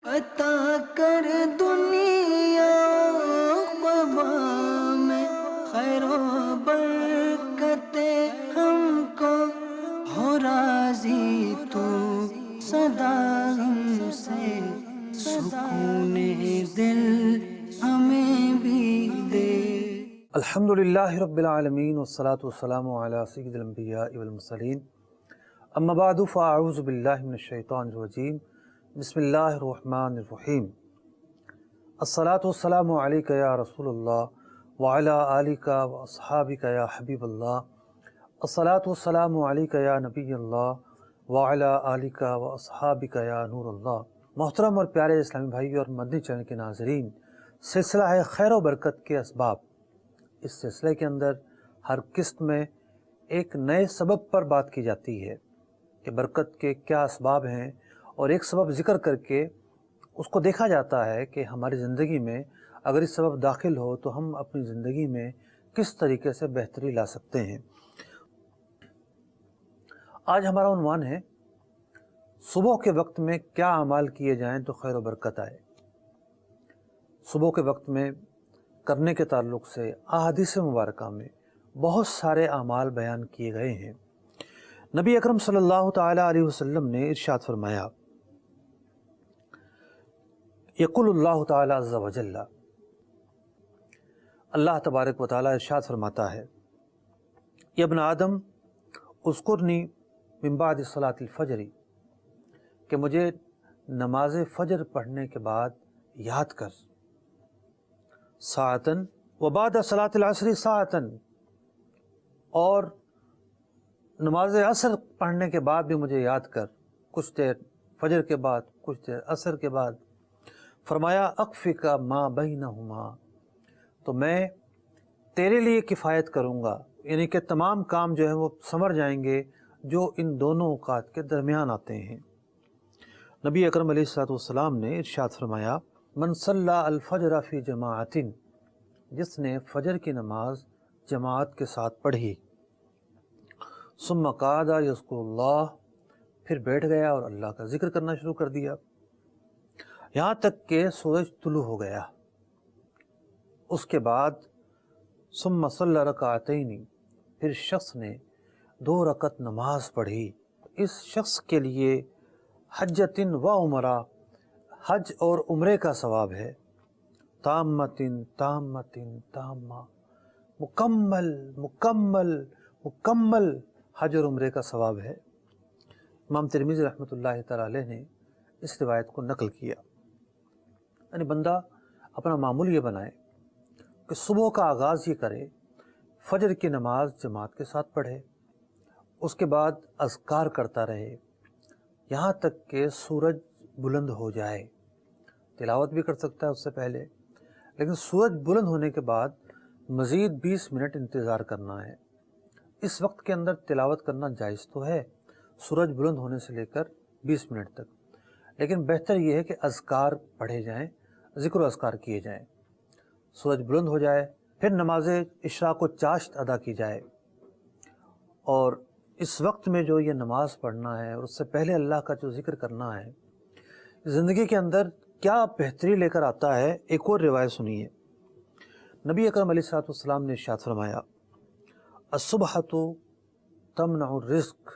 عطا کر دنیا قبا میں خیر و برکت ہم کو، ہو راضی تو سدا ہم سے، سکون دل ہمیں بھی دے۔ الحمدللہ رب العالمین والصلاة والسلام علی سید الانبیاء والمرسلین، اما بعد فاعوذ باللہ من الشیطان الرجیم، بسم اللہ الرحمن الرحیم۔ الصلاة والسلام علیکہ یا رسول اللہ وعلی آلکہ واصحابکہ یا حبیب اللہ، الصلاة والسلام علیکہ یا نبی اللہ وعلی آلکہ واصحابکہ یا نور اللہ۔ محترم اور پیارے اسلامی بھائیوں اور مدنی چینل کے ناظرین، سلسلہ ہے خیر و برکت کے اسباب۔ اس سلسلے کے اندر ہر قسط میں ایک نئے سبب پر بات کی جاتی ہے کہ برکت کے کیا اسباب ہیں، اور ایک سبب ذکر کر کے اس کو دیکھا جاتا ہے کہ ہماری زندگی میں اگر اس سبب داخل ہو تو ہم اپنی زندگی میں کس طریقے سے بہتری لا سکتے ہیں۔ آج ہمارا عنوان ہے صبح کے وقت میں کیا اعمال کیے جائیں تو خیر و برکت آئے۔ صبح کے وقت میں کرنے کے تعلق سے احادیث مبارکہ میں بہت سارے اعمال بیان کیے گئے ہیں۔ نبی اکرم صلی اللہ تعالی علیہ وسلم نے ارشاد فرمایا، یقول اللہ تعالی عز و جل، اللہ تبارک و تعالی ارشاد فرماتا ہے، یا ابن آدم اذکرنی من بعد صلاۃ الفجر، کہ مجھے نماز فجر پڑھنے کے بعد یاد کر، ساعتن و بعد صلاۃ العصر ساعتن، اور نماز عصر پڑھنے کے بعد بھی مجھے یاد کر، کچھ دیر فجر کے بعد، کچھ دیر عصر کے بعد۔ فرمایا اکفک ما بینہما، تو میں تیرے لیے کفایت کروں گا، یعنی کہ تمام کام جو ہیں وہ سمر جائیں گے جو ان دونوں اوقات کے درمیان آتے ہیں۔ نبی اکرم علیہ الصلوۃ والسلام نے ارشاد فرمایا، من صلی الفجر فی جماعت، جس نے فجر کی نماز جماعت کے ساتھ پڑھی، ثم قعد یذکر اللہ، پھر بیٹھ گیا اور اللہ کا ذکر کرنا شروع کر دیا یہاں تک کہ سورج طلوع ہو گیا، اس کے بعد ثم صلی رکعتین، پھر شخص نے 2 رکعت نماز پڑھی، اس شخص کے لیے حجۃ و عمرہ، حج اور عمرے کا ثواب ہے، تامۃ تامۃ تامہ، مکمل مکمل مکمل حج اور عمرے کا ثواب ہے۔ امام ترمذی رحمۃ اللہ تعالی علیہ نے اس روایت کو نقل کیا۔ یعنی بندہ اپنا معمول یہ بنائے کہ صبح کا آغاز یہ کرے، فجر کی نماز جماعت کے ساتھ پڑھے، اس کے بعد اذکار کرتا رہے یہاں تک کہ سورج بلند ہو جائے۔ تلاوت بھی کر سکتا ہے اس سے پہلے، لیکن سورج بلند ہونے کے بعد مزید 20 منٹ انتظار کرنا ہے۔ اس وقت کے اندر تلاوت کرنا جائز تو ہے، سورج بلند ہونے سے لے کر 20 منٹ تک، لیکن بہتر یہ ہے کہ اذکار پڑھے جائیں، ذکر و اذکار کیے جائیں۔ سورج بلند ہو جائے، پھر نماز اشراق و چاشت ادا کی جائے، اور اس وقت میں جو یہ نماز پڑھنا ہے اور اس سے پہلے اللہ کا جو ذکر کرنا ہے، زندگی کے اندر کیا بہتری لے کر آتا ہے۔ ایک اور روایت سنیے، نبی اکرم علیہ الصلوۃ والسلام نے ارشاد فرمایا، الصبحۃ تمنع الرزق،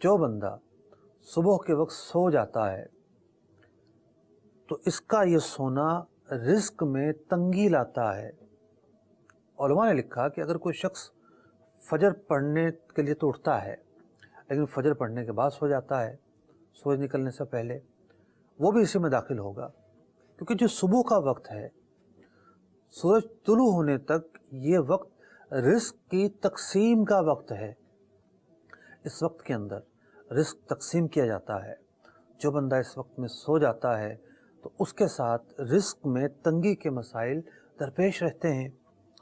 جو بندہ صبح کے وقت سو جاتا ہے تو اس کا یہ سونا رزق میں تنگی لاتا ہے۔ علماء نے لکھا کہ اگر کوئی شخص فجر پڑھنے کے لیے تو اٹھتا ہے، لیکن فجر پڑھنے کے بعد سو جاتا ہے سورج نکلنے سے پہلے، وہ بھی اسی میں داخل ہوگا، کیونکہ جو صبح کا وقت ہے سورج طلوع ہونے تک، یہ وقت رزق کی تقسیم کا وقت ہے۔ اس وقت کے اندر رزق تقسیم کیا جاتا ہے۔ جو بندہ اس وقت میں سو جاتا ہے تو اس کے ساتھ رزق میں تنگی کے مسائل درپیش رہتے ہیں۔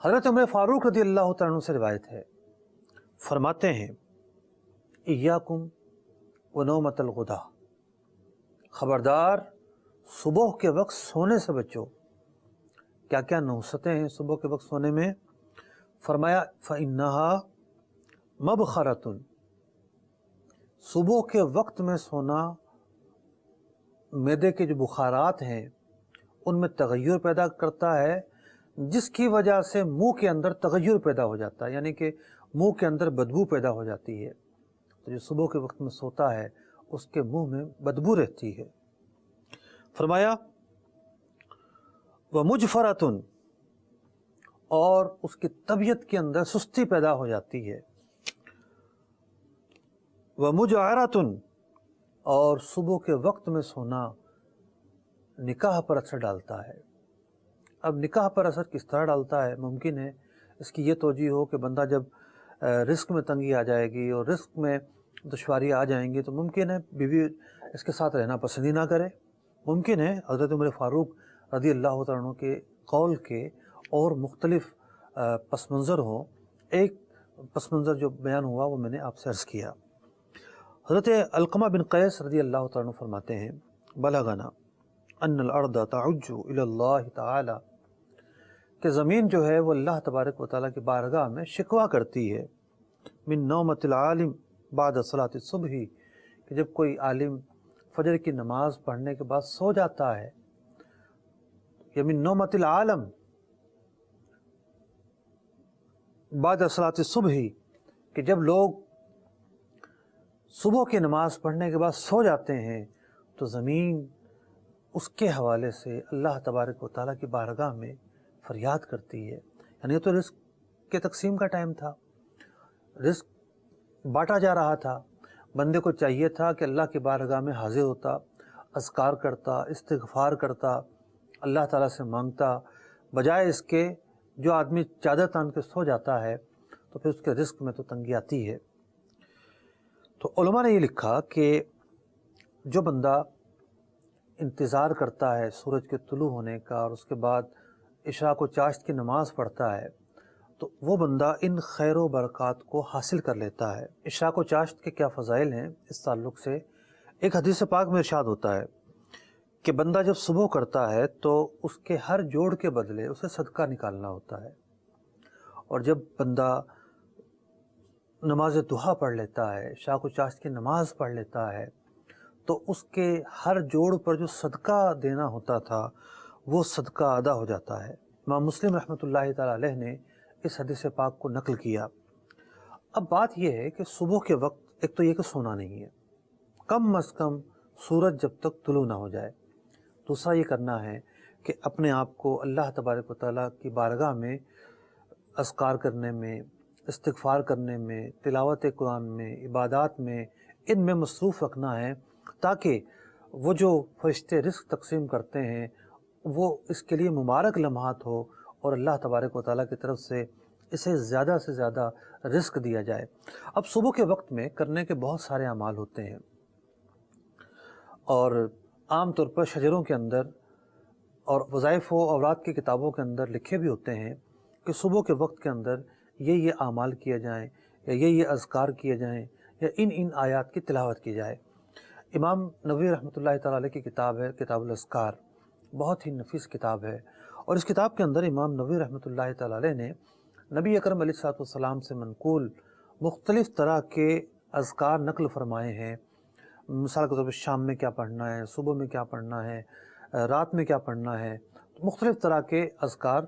حضرت عمر فاروق رضی اللہ تعالیٰ عنہ سے روایت ہے، فرماتے ہیں، ایاکم ونومۃ الغدا، خبردار صبح کے وقت سونے سے بچو۔ کیا کیا نحوستیں ہیں صبح کے وقت سونے میں؟ فرمایا فَإِنَّهَا مَبْخَرَةٌ، صبح کے وقت میں سونا معدے کے جو بخارات ہیں ان میں تغیر پیدا کرتا ہے، جس کی وجہ سے منہ کے اندر تغیر پیدا ہو جاتا ہے، یعنی کہ منہ کے اندر بدبو پیدا ہو جاتی ہے۔ تو جو صبح کے وقت میں سوتا ہے اس کے منہ میں بدبو رہتی ہے۔ فرمایا وَمُجْفَرَةٌ، اور اس کی طبیعت کے اندر سستی پیدا ہو جاتی ہے۔ وَمُجْعَرَةٌ، اور صبح کے وقت میں سونا نکاح پر اثر ڈالتا ہے۔ اب نکاح پر اثر کس طرح ڈالتا ہے؟ ممکن ہے اس کی یہ توجہ ہو کہ بندہ جب رزق میں تنگی آ جائے گی اور رزق میں دشواری آ جائیں گی تو ممکن ہے بیوی اس کے ساتھ رہنا پسند ہی نہ کرے۔ ممکن ہے حضرت عمر فاروق رضی اللہ تعالیٰ عنہ کے قول کے اور مختلف پس منظر ہوں۔ ایک پس منظر جو بیان ہوا وہ میں نے آپ سے عرض کیا۔ حضرت علقمہ بن قیس رضی اللہ تعالیٰ عنہ فرماتے ہیں بلغنا ان الارض تعج الی اللہ تعالی، کہ زمین جو ہے وہ اللہ تبارک و تعالیٰ کی بارگاہ میں شکوہ کرتی ہے، من نومۃ العالم بعد صلاۃ الصبح، کہ جب کوئی عالم فجر کی نماز پڑھنے کے بعد سو جاتا ہے، یا من نومۃ العالم بعد صلاۃ الصبح، کہ جب لوگ صبح کی نماز پڑھنے کے بعد سو جاتے ہیں تو زمین اس کے حوالے سے اللہ تبارک و تعالیٰ کی بارگاہ میں فریاد کرتی ہے۔ یعنی یہ تو رزق کے تقسیم کا ٹائم تھا، رزق بانٹا جا رہا تھا، بندے کو چاہیے تھا کہ اللہ کی بارگاہ میں حاضر ہوتا، اذکار کرتا، استغفار کرتا، اللہ تعالیٰ سے مانگتا، بجائے اس کے جو آدمی چادر تان کے سو جاتا ہے تو پھر اس کے رزق میں تو تنگی آتی ہے۔ تو علماء نے یہ لکھا کہ جو بندہ انتظار کرتا ہے سورج کے طلوع ہونے کا اور اس کے بعد اشراق و چاشت کی نماز پڑھتا ہے تو وہ بندہ ان خیر و برکات کو حاصل کر لیتا ہے۔ اشراق و چاشت کے کیا فضائل ہیں اس تعلق سے ایک حدیث پاک میں ارشاد ہوتا ہے کہ بندہ جب صبح کرتا ہے تو اس کے ہر جوڑ کے بدلے اسے صدقہ نکالنا ہوتا ہے، اور جب بندہ نماز ضحیٰ پڑھ لیتا ہے، اشراق و چاشت کی نماز پڑھ لیتا ہے، تو اس کے ہر جوڑ پر جو صدقہ دینا ہوتا تھا وہ صدقہ ادا ہو جاتا ہے۔ امام مسلم رحمۃ اللہ تعالیٰ علیہ نے اس حدیث پاک کو نقل کیا۔ اب بات یہ ہے کہ صبح کے وقت ایک تو یہ کہ سونا نہیں ہے، کم از کم سورج جب تک طلوع نہ ہو جائے۔ دوسرا یہ کرنا ہے کہ اپنے آپ کو اللہ تبارک و تعالیٰ کی بارگاہ میں اذکار کرنے میں، استغفار کرنے میں، تلاوت قرآن میں، عبادات میں، ان میں مصروف رکھنا ہے، تاکہ وہ جو فرشتے رزق تقسیم کرتے ہیں وہ اس کے لیے مبارک لمحات ہو اور اللہ تبارک و تعالیٰ کی طرف سے اسے زیادہ سے زیادہ رزق دیا جائے۔ اب صبح کے وقت میں کرنے کے بہت سارے اعمال ہوتے ہیں، اور عام طور پر شجروں کے اندر اور وظائف و اوراد کی کتابوں کے اندر لکھے بھی ہوتے ہیں کہ صبح کے وقت کے اندر یہ اعمال کیے جائیں، یا یہ اذکار کیے جائیں، یا ان آیات کی تلاوت کی جائے۔ امام نووی رحمۃ اللہ تعالیٰ علیہ کی کتاب ہے کتاب الاذکار، بہت ہی نفیس کتاب ہے، اور اس کتاب کے اندر امام نووی رحمۃ اللہ تعالیٰ علیہ نے نبی اکرم علیہ الصلوۃ والسلام سے منقول مختلف طرح کے اذکار نقل فرمائے ہیں۔ مثال کے طور پر شام میں کیا پڑھنا ہے، صبح میں کیا پڑھنا ہے، رات میں کیا پڑھنا ہے، مختلف طرح کے اذکار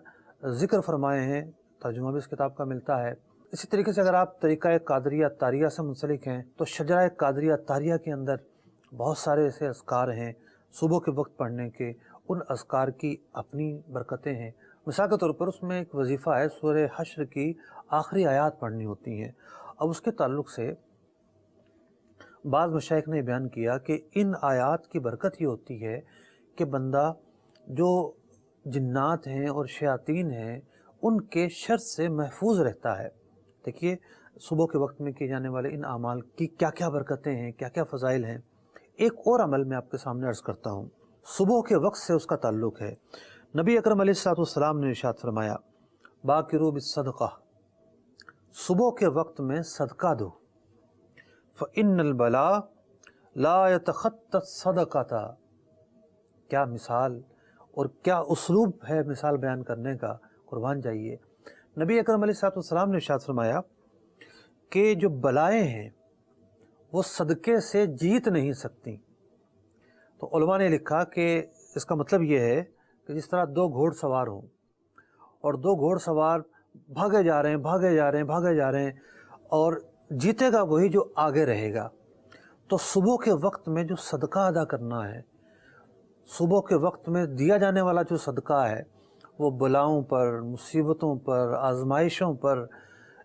ذکر فرمائے ہیں، ترجمہ بھی اس کتاب کا ملتا ہے۔ اسی طریقے سے اگر آپ طریقہ قادریہ طاریہ سے منسلک ہیں تو شجرہ قادریہ طاریہ کے اندر بہت سارے ایسے اذکار ہیں صبح کے وقت پڑھنے کے، ان اذکار کی اپنی برکتیں ہیں۔ مثال کے طور پر اس میں ایک وظیفہ ہے، سورہ حشر کی آخری آیات پڑھنی ہوتی ہیں۔ اب اس کے تعلق سے بعض مشائخ نے بیان کیا کہ ان آیات کی برکت یہ ہوتی ہے کہ بندہ جو جنات ہیں اور شیاطین ہیں ان کے شر سے محفوظ رہتا ہے۔ دیکھیے صبح کے وقت میں کیے جانے والے ان اعمال کی کیا کیا برکتیں ہیں، کیا کیا فضائل ہیں۔ ایک اور عمل میں آپ کے سامنے عرض کرتا ہوں، صبح کے وقت سے اس کا تعلق ہے۔ نبی اکرم علیہ الصلوۃ والسلام نے ارشاد فرمایا باکروا بالصدقہ، صبح کے وقت میں صدقہ دو، فإن البلاء لا يتخطى الصدقۃ۔ کیا مثال اور کیا اسلوب ہے مثال بیان کرنے کا، قربان جائیے۔ نبی اکرم علیہ الصلوۃ والسلام نے ارشاد فرمایا کہ جو بلائیں ہیں وہ صدقے سے جیت نہیں سکتی۔ تو علماء نے لکھا کہ اس کا مطلب یہ ہے کہ جس طرح دو گھوڑ سوار ہوں اور دو گھوڑ سوار بھاگے جا رہے ہیں بھاگے جا رہے ہیں بھاگے جا رہے ہیں اور جیتے گا وہی جو آگے رہے گا، تو صبح کے وقت میں جو صدقہ ادا کرنا ہے، صبح کے وقت میں دیا جانے والا جو صدقہ ہے، وہ بلاؤں پر، مصیبتوں پر، آزمائشوں پر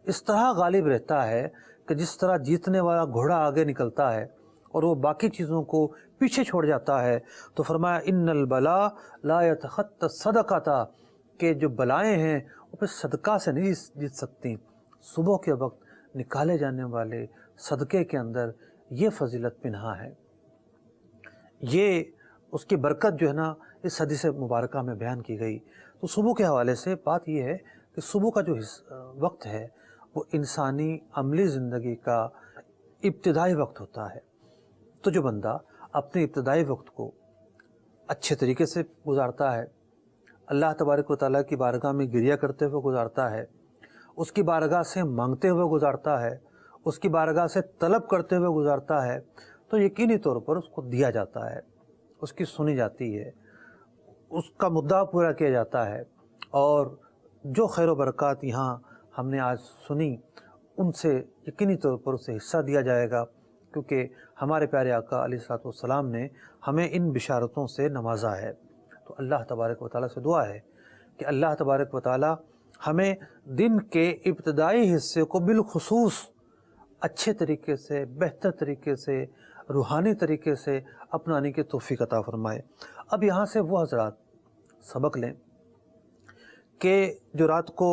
اس طرح غالب رہتا ہے کہ جس طرح جیتنے والا گھوڑا آگے نکلتا ہے اور وہ باقی چیزوں کو پیچھے چھوڑ جاتا ہے۔ تو فرمایا ان البلا لا يتخطى الصدقہ، کہ جو بلائیں ہیں وہ پھر صدقہ سے نہیں جیت سکتی۔ صبح کے وقت نکالے جانے والے صدقے کے اندر یہ فضیلت پنہا ہے، یہ اس کی برکت جو ہے نا اس حدیث مبارکہ میں بیان کی گئی۔ تو صبح کے حوالے سے بات یہ ہے کہ صبح کا جو وقت ہے وہ انسانی عملی زندگی کا ابتدائی وقت ہوتا ہے۔ تو جو بندہ اپنے ابتدائی وقت کو اچھے طریقے سے گزارتا ہے، اللہ تبارک و تعالیٰ کی بارگاہ میں گریہ کرتے ہوئے گزارتا ہے، اس کی بارگاہ سے مانگتے ہوئے گزارتا ہے، اس کی بارگاہ سے طلب کرتے ہوئے گزارتا ہے، تو یقینی طور پر اس کو دیا جاتا ہے، اس کی سنی جاتی ہے، اس کا مدعا پورا کیا جاتا ہے، اور جو خیر و برکات یہاں ہم نے آج سنی ان سے یقینی طور پر اسے حصہ دیا جائے گا، کیونکہ ہمارے پیارے آقا علیہ الصلوۃ والسلام نے ہمیں ان بشارتوں سے نوازا ہے۔ تو اللہ تبارک و تعالیٰ سے دعا ہے کہ اللہ تبارک و تعالیٰ ہمیں دن کے ابتدائی حصے کو بالخصوص اچھے طریقے سے، بہتر طریقے سے، روحانی طریقے سے اپنانے کی توفیق عطا فرمائے۔ اب یہاں سے وہ حضرات سبق لیں کہ جو رات کو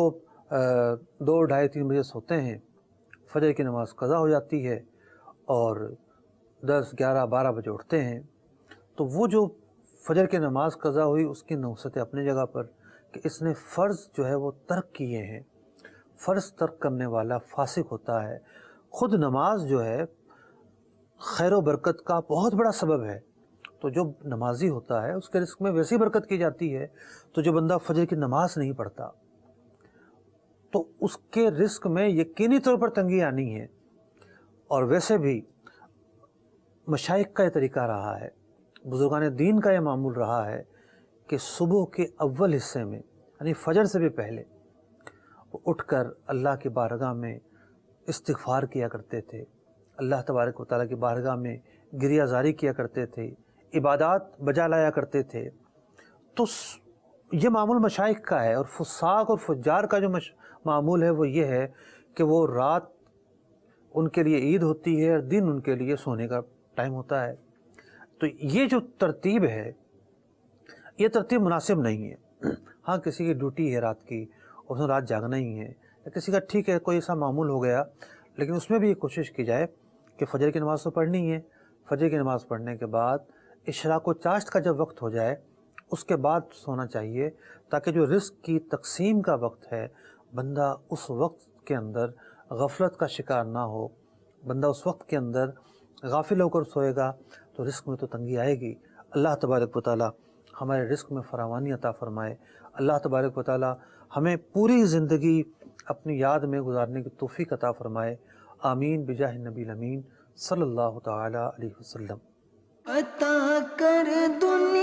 2، 2:30، 3 بجے سوتے ہیں، فجر کی نماز قضا ہو جاتی ہے اور 10، 11، 12 بجے اٹھتے ہیں، تو وہ جو فجر کی نماز قضا ہوئی اس کی نوست اپنی جگہ پر کہ اس نے فرض جو ہے وہ ترک کیے ہیں۔ فرض ترک کرنے والا فاسق ہوتا ہے۔ خود نماز جو ہے خیر و برکت کا بہت بڑا سبب ہے، تو جو نمازی ہوتا ہے اس کے رزق میں ویسی برکت کی جاتی ہے، تو جو بندہ فجر کی نماز نہیں پڑھتا تو اس کے رزق میں یقینی طور پر تنگی آنی ہے۔ اور ویسے بھی مشائخ کا یہ طریقہ رہا ہے، بزرگان دین کا یہ معمول رہا ہے کہ صبح کے اول حصے میں یعنی فجر سے بھی پہلے وہ اٹھ کر اللہ کی بارگاہ میں استغفار کیا کرتے تھے، اللہ تبارک و تعالیٰ کی بارگاہ میں گریہ زاری کیا کرتے تھے، عبادات بجا لایا کرتے تھے۔ تو یہ معمول مشائخ کا ہے، اور فساق اور فجار کا جو معمول ہے وہ یہ ہے کہ وہ رات ان کے لیے عید ہوتی ہے اور دن ان کے لیے سونے کا ٹائم ہوتا ہے۔ تو یہ جو ترتیب ہے یہ ترتیب مناسب نہیں ہے۔ ہاں کسی کی ڈیوٹی ہے رات کی، اس نے رات جاگنا ہی ہے، یا کسی کا ٹھیک ہے کوئی ایسا معمول ہو گیا، لیکن اس میں بھی یہ کوشش کی جائے کہ فجر کی نماز تو پڑھنی ہے، فجر کی نماز پڑھنے کے بعد اشراق و چاشت کا جب وقت ہو جائے اس کے بعد سونا چاہیے، تاکہ جو رزق کی تقسیم کا وقت ہے بندہ اس وقت کے اندر غفلت کا شکار نہ ہو۔ بندہ اس وقت کے اندر غافل ہو کر سوئے گا تو رزق میں تو تنگی آئے گی۔ اللہ تبارک و تعالیٰ ہمارے رزق میں فراوانی عطا فرمائے۔ اللہ تبارک و تعالیٰ ہمیں پوری زندگی اپنی یاد میں گزارنے کی توفیق عطا فرمائے۔ آمین بجاہ النبی الامین صلی اللہ تعالیٰ علیہ وسلم۔ عطا کر دنیا